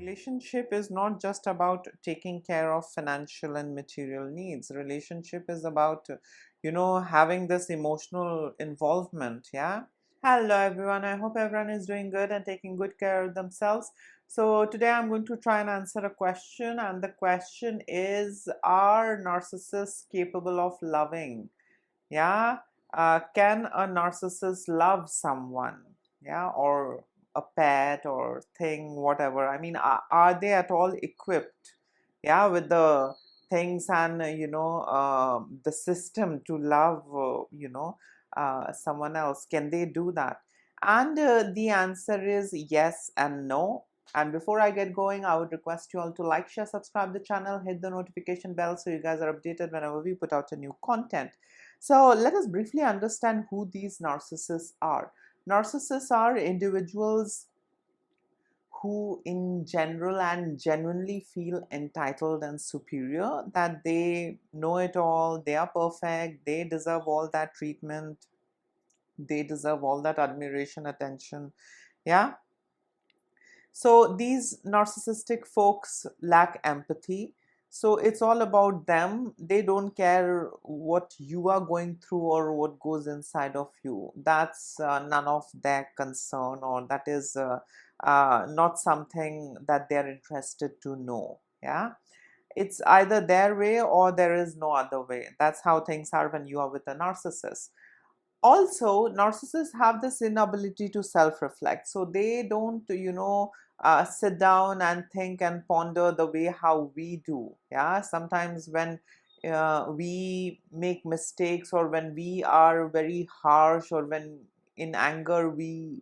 Relationship is not just about taking care of financial and material needs. Relationship is about, having this emotional involvement. Yeah. Hello, everyone. I hope everyone is doing good and taking good care of themselves. So, today I'm going to try and answer a question, and the question is: are narcissists capable of loving? Yeah. Can a narcissist love someone? Yeah, or a pet or thing, whatever. I mean, are they at all equipped, yeah, with the things and the system to love someone else? Can they do that? And the answer is yes and no. And before I get going, I would request you all to like, share, subscribe the channel, hit the notification bell so you guys are updated whenever we put out a new content. So let us briefly understand who these narcissists are. Narcissists are individuals who in general and genuinely feel entitled and superior, that they know it all, they are perfect, they deserve all that treatment, they deserve all that admiration, attention. Yeah. So these narcissistic folks lack empathy. So it's all about them. They don't care what you are going through or what goes inside of you. That's none of their concern, or that is not something that they're interested to know. Yeah. It's either their way or there is no other way. That's how things are when you are with a narcissist. Also, narcissists have this inability to self-reflect, so they don't sit down and think and ponder the way how we do. Yeah, sometimes when we make mistakes, or when we are very harsh, or when in anger we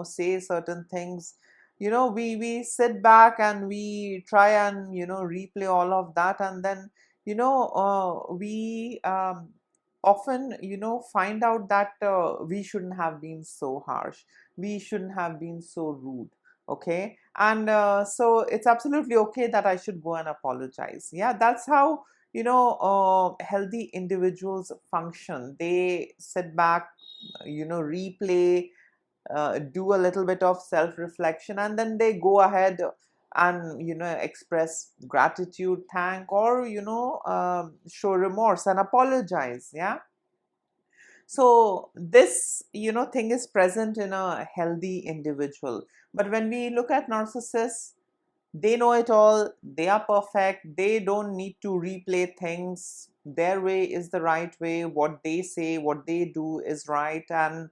say certain things, we sit back and we try and replay all of that, and then we often find out that we shouldn't have been so harsh, we shouldn't have been so rude. Okay, and so it's absolutely okay that I should go and apologize. Yeah, that's how healthy individuals function. They sit back, replay, do a little bit of self-reflection, and then they go ahead and express gratitude, thank, or show remorse and apologize. Yeah. So this thing is present in a healthy individual. But when we look at narcissists, they know it all, they are perfect, they don't need to replay things. Their way is the right way, what they say, what they do is right, and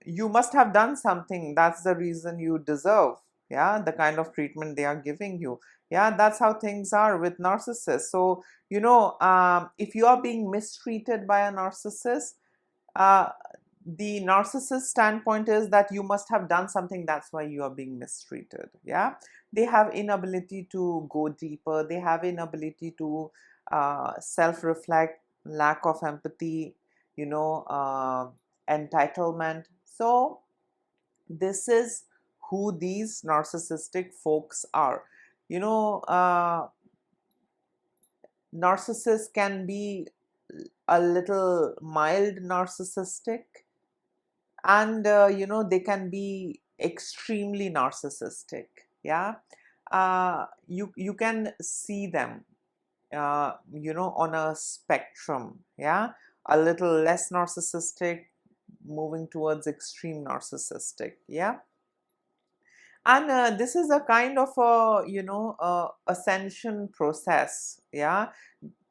you must have done something, that's the reason you deserve, yeah, the kind of treatment they are giving you. Yeah, that's how things are with narcissists. So if you are being mistreated by a narcissist, uh, the narcissist standpoint is that you must have done something, that's why you are being mistreated. Yeah, they have inability to go deeper, they have inability to self-reflect, lack of empathy, entitlement. So this is who these narcissistic folks are. Narcissists can be a little mild narcissistic, and they can be extremely narcissistic. Yeah. You can see them on a spectrum. Yeah, a little less narcissistic, moving towards extreme narcissistic. Yeah. And this is a kind of a ascension process. Yeah,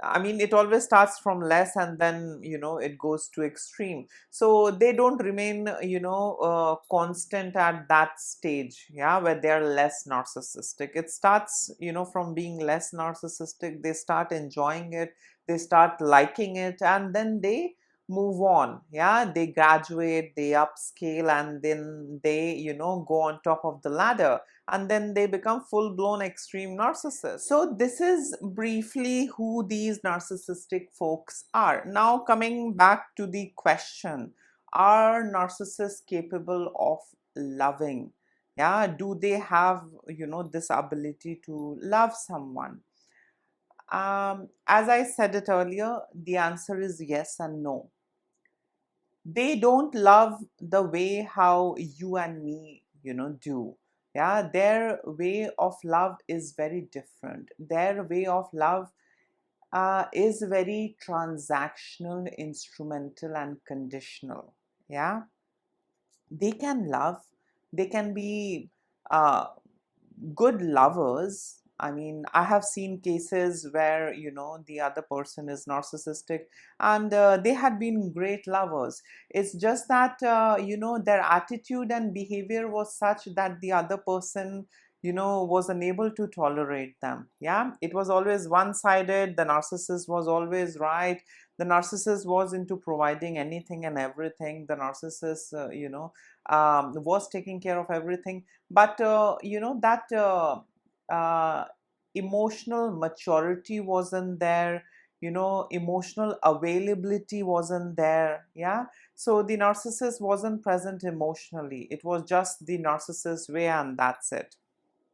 I mean, it always starts from less and then it goes to extreme. So they don't remain constant at that stage. Yeah, where they are less narcissistic. It starts from being less narcissistic, they start enjoying it, they start liking it, and then they move on. Yeah, they graduate, they upscale, and then they go on top of the ladder, and then they become full-blown extreme narcissists. So this is briefly who these narcissistic folks are. Now coming back to the question, are narcissists capable of loving? Yeah, do they have this ability to love someone? As I said it earlier, the answer is yes and no. They don't love the way how you and me do. Yeah, their way of love is very different. Their way of love is very transactional, instrumental, and conditional. Yeah, they can love, they can be uh, good lovers. I mean, I have seen cases where, the other person is narcissistic, and they had been great lovers. It's just that, their attitude and behavior was such that the other person, was unable to tolerate them. Yeah, it was always one sided. The narcissist was always right. The narcissist was into providing anything and everything. The narcissist, was taking care of everything, but that uh, emotional maturity wasn't there. Emotional availability wasn't there. Yeah, so the narcissist wasn't present emotionally. It was just the narcissist way, and that's it.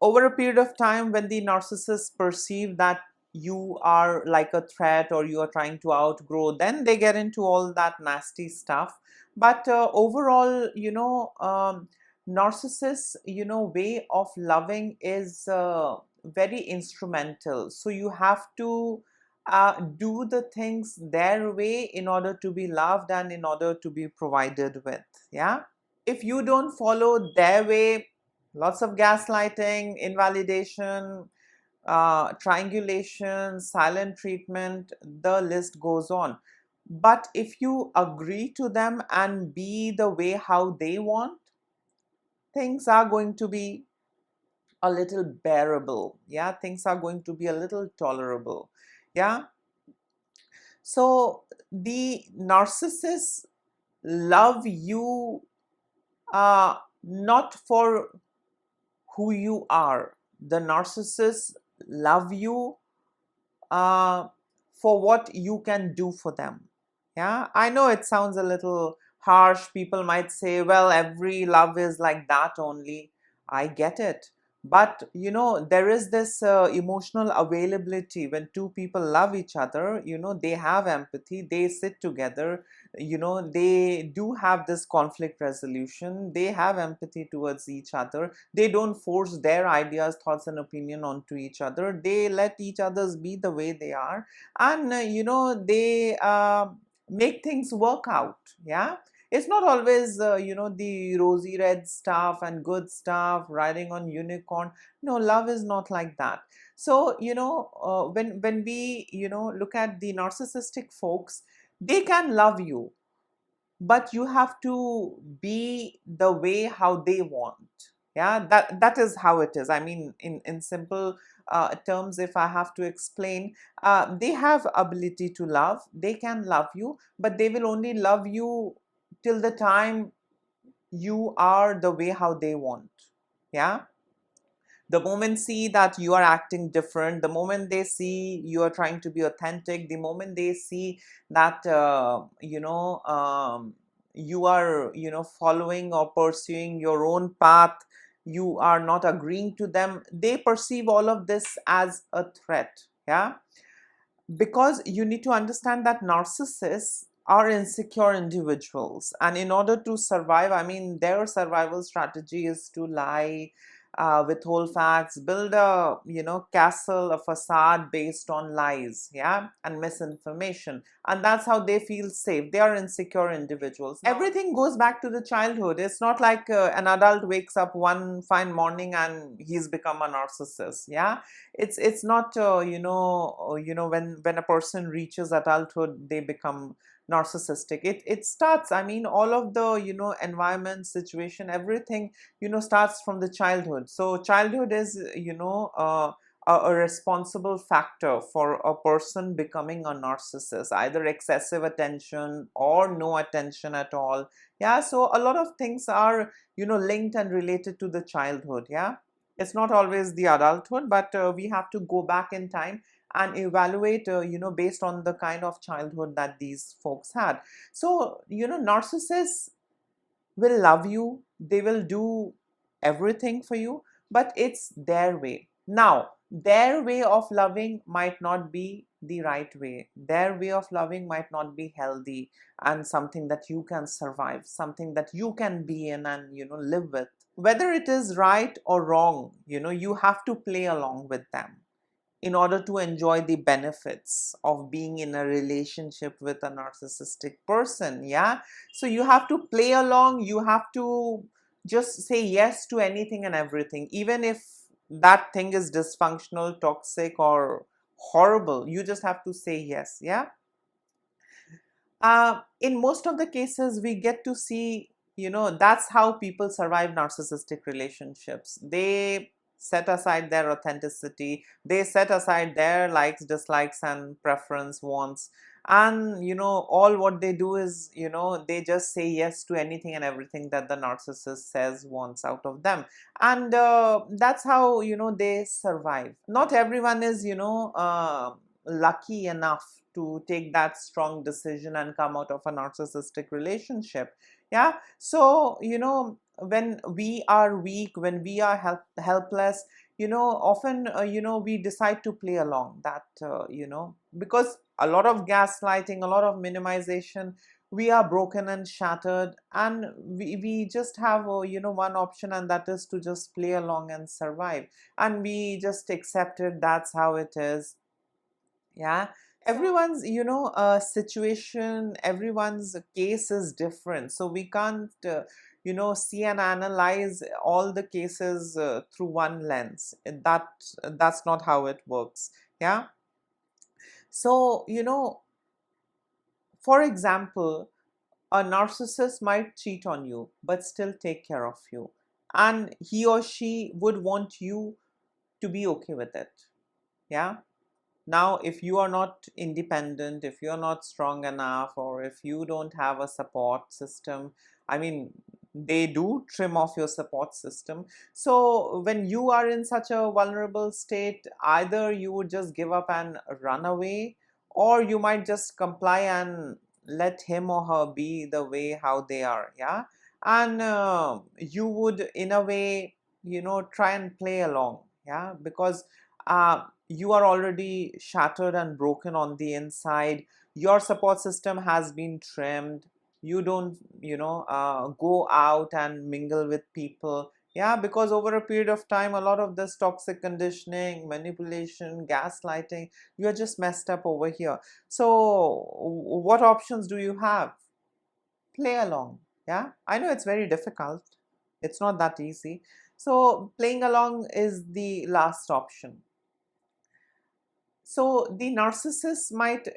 Over a period of time, when the narcissists perceive that you are like a threat or you are trying to outgrow, then they get into all that nasty stuff. But overall, narcissists, way of loving is very instrumental. So you have to do the things their way in order to be loved and in order to be provided with. Yeah, if you don't follow their way, lots of gaslighting, invalidation, triangulation, silent treatment, the list goes on. But if you agree to them and be the way how they want, things are going to be a little bearable. Yeah, things are going to be a little tolerable. Yeah, so the narcissists love you not for who you are. The narcissists love you uh, for what you can do for them. Yeah, I know it sounds a little harsh. People might say, well, every love is like that only. I get it. But there is this emotional availability. When two people love each other, they have empathy, they sit together, they do have this conflict resolution, they have empathy towards each other. They don't force their ideas, thoughts, and opinion onto each other. They let each others be the way they are, and they make things work out. Yeah, it's not always the rosy red stuff and good stuff, riding on unicorn. No, love is not like that. So when we look at the narcissistic folks, they can love you, but you have to be the way how they want. Yeah, that is how it is. I mean, in simple terms, if I have to explain, they have ability to love, they can love you, but they will only love you till the time you are the way how they want. Yeah, the moment see that you are acting different, the moment they see you are trying to be authentic, the moment they see that you are following or pursuing your own path, you are not agreeing to them, they perceive all of this as a threat. Yeah, because you need to understand that narcissists are insecure individuals, and in order to survive, I mean, their survival strategy is to lie, withhold facts, build a castle, a facade based on lies, yeah, and misinformation, and that's how they feel safe. They are insecure individuals. Everything goes back to the childhood. It's not like an adult wakes up one fine morning and he's become a narcissist. Yeah, it's not when a person reaches adulthood they become narcissistic. It starts, I mean, all of the environment, situation, everything starts from the childhood. So childhood is a responsible factor for a person becoming a narcissist, either excessive attention or no attention at all. Yeah, so a lot of things are linked and related to the childhood. Yeah, it's not always the adulthood, but we have to go back in time and evaluate based on the kind of childhood that these folks had. So narcissists will love you, they will do everything for you, but it's their way. Now, their way of loving might not be the right way. Their way of loving might not be healthy and something that you can survive, something that you can be in and live with. whether it is right or wrong, you have to play along with them in order to enjoy the benefits of being in a relationship with a narcissistic person. Yeah, so you have to play along, you have to just say yes to anything and everything, even if that thing is dysfunctional, toxic, or horrible. You just have to say yes. Yeah. In most of the cases, we get to see, that's how people survive narcissistic relationships. They set aside their authenticity, they set aside their likes, dislikes, and preference, wants. And, all what they do is, they just say yes to anything and everything that the narcissist says, wants out of them. And that's how, they survive. Not everyone is, lucky enough to take that strong decision and come out of a narcissistic relationship. Yeah, so when we are weak, when we are helpless, often we decide to play along that, because a lot of gaslighting, a lot of minimization, we are broken and shattered, and we just have one option, and that is to just play along and survive, and we just accept it. That's how it is. Yeah, everyone's situation, everyone's case is different, so we can't see and analyze all the cases through one lens. That's not how it works. Yeah, so for example, a narcissist might cheat on you but still take care of you, and he or she would want you to be okay with it. Yeah. Now, if you are not independent, if you are not strong enough, or if you don't have a support system, I mean, they do trim off your support system. So when you are in such a vulnerable state, either you would just give up and run away, or you might just comply and let him or her be the way how they are. Yeah. And you would, in a way, try and play along. Yeah, because you are already shattered and broken on the inside. Your support system has been trimmed. You don't go out and mingle with people. Yeah, because over a period of time, a lot of this toxic conditioning, manipulation, gaslighting, you are just messed up over here. So what options do you have? Play along. Yeah, I know it's very difficult, it's not that easy. So playing along is the last option. So the narcissist might,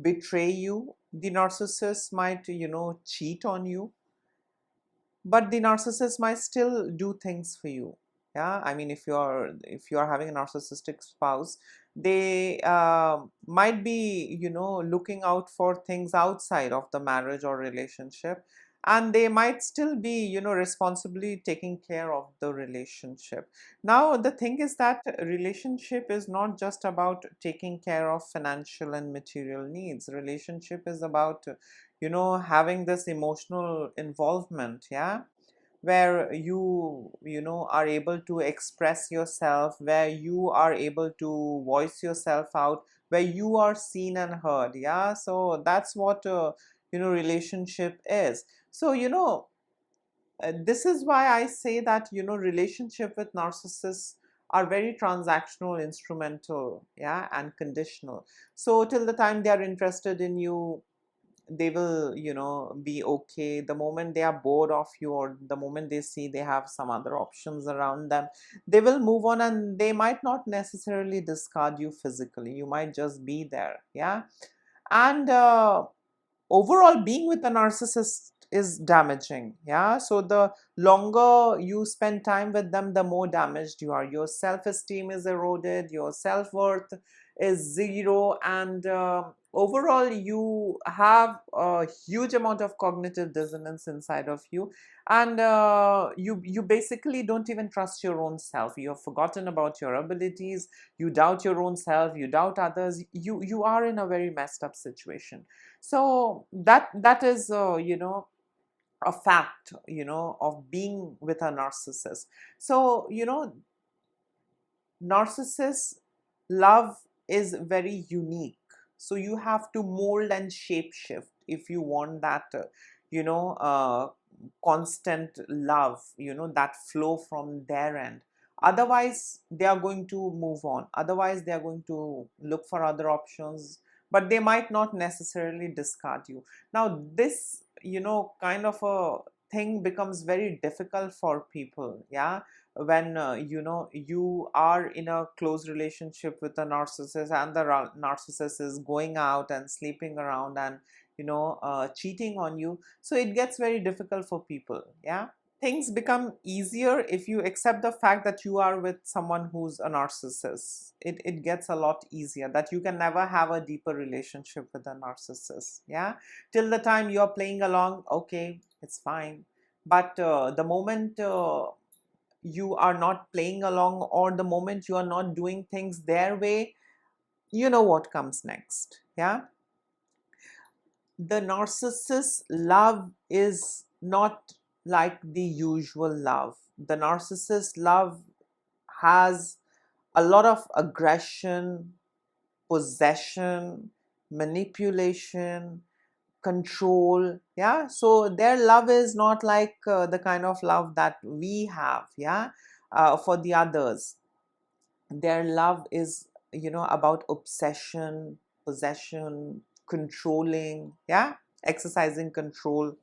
betray you. The narcissist might, cheat on you. But the narcissist might still do things for you. Yeah, I mean, if you're having a narcissistic spouse, they might be, looking out for things outside of the marriage or relationship, and they might still be, responsibly taking care of the relationship. Now the thing is that relationship is not just about taking care of financial and material needs. Relationship is about having this emotional involvement. Yeah, where you are able to express yourself, where you are able to voice yourself out, where you are seen and heard. Yeah, so that's what relationship is. So this is why I say that relationship with narcissists are very transactional, instrumental, yeah, and conditional. So till the time they are interested in you, they will be okay. The moment they are bored of you, or the moment they see they have some other options around them, they will move on, and they might not necessarily discard you physically. You might just be there. Yeah. And overall, being with a narcissist is damaging. Yeah, so the longer you spend time with them, the more damaged you are. Your self-esteem is eroded, your self-worth is zero, and overall you have a huge amount of cognitive dissonance inside of you, and you basically don't even trust your own self. You have forgotten about your abilities, you doubt your own self, you doubt others. You are in a very messed up situation. So that is a fact of being with a narcissist. So narcissist love is very unique, so you have to mold and shape shift if you want that constant love, that flow from their end. Otherwise they are going to move on, otherwise they are going to look for other options, but they might not necessarily discard you. Now this, kind of a thing becomes very difficult for people, yeah, when you are in a close relationship with a narcissist, and the narcissist is going out and sleeping around and cheating on you. So it gets very difficult for people, yeah. Things become easier if you accept the fact that you are with someone who's a narcissist. It gets a lot easier, that you can never have a deeper relationship with a narcissist, yeah. Till the time you're playing along, okay, it's fine. But the moment you are not playing along, or the moment you are not doing things their way, you know what comes next, yeah. The narcissist love is not like the usual love. The narcissist love has a lot of aggression, possession, manipulation, control, yeah. So their love is not like the kind of love that we have, yeah, for the others. Their love is, about obsession, possession, controlling, yeah, exercising control,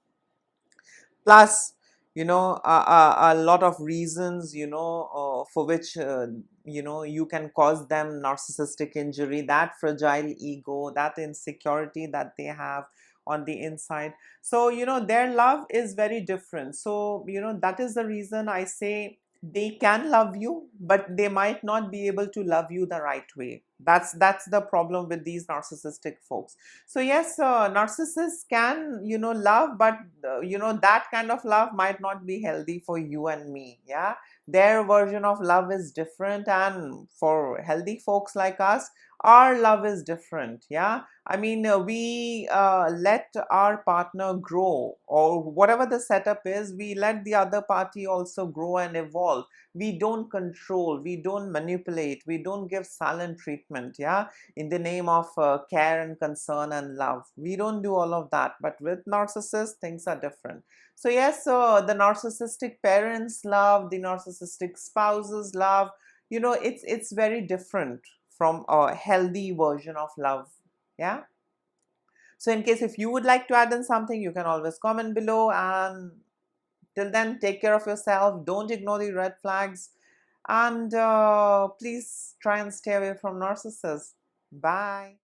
plus a lot of reasons, for which you can cause them narcissistic injury, that fragile ego, that insecurity that they have on the inside. So their love is very different. So that is the reason I say they can love you, but they might not be able to love you the right way. That's the problem with these narcissistic folks. So yes, narcissists can love, but that kind of love might not be healthy for you and me, yeah. Their version of love is different, and for healthy folks like us, our love is different, yeah. I mean, we let our partner grow, or whatever the setup is, we let the other party also grow and evolve. We don't control, we don't manipulate, we don't give silent treatment, yeah, in the name of care and concern and love. We don't do all of that. But with narcissists, things are different. So yes, the narcissistic parents love, the narcissistic spouses love, it's very different from a healthy version of love, yeah. So in case if you would like to add in something, you can always comment below. And till then, take care of yourself, don't ignore the red flags, and please try and stay away from narcissists. Bye.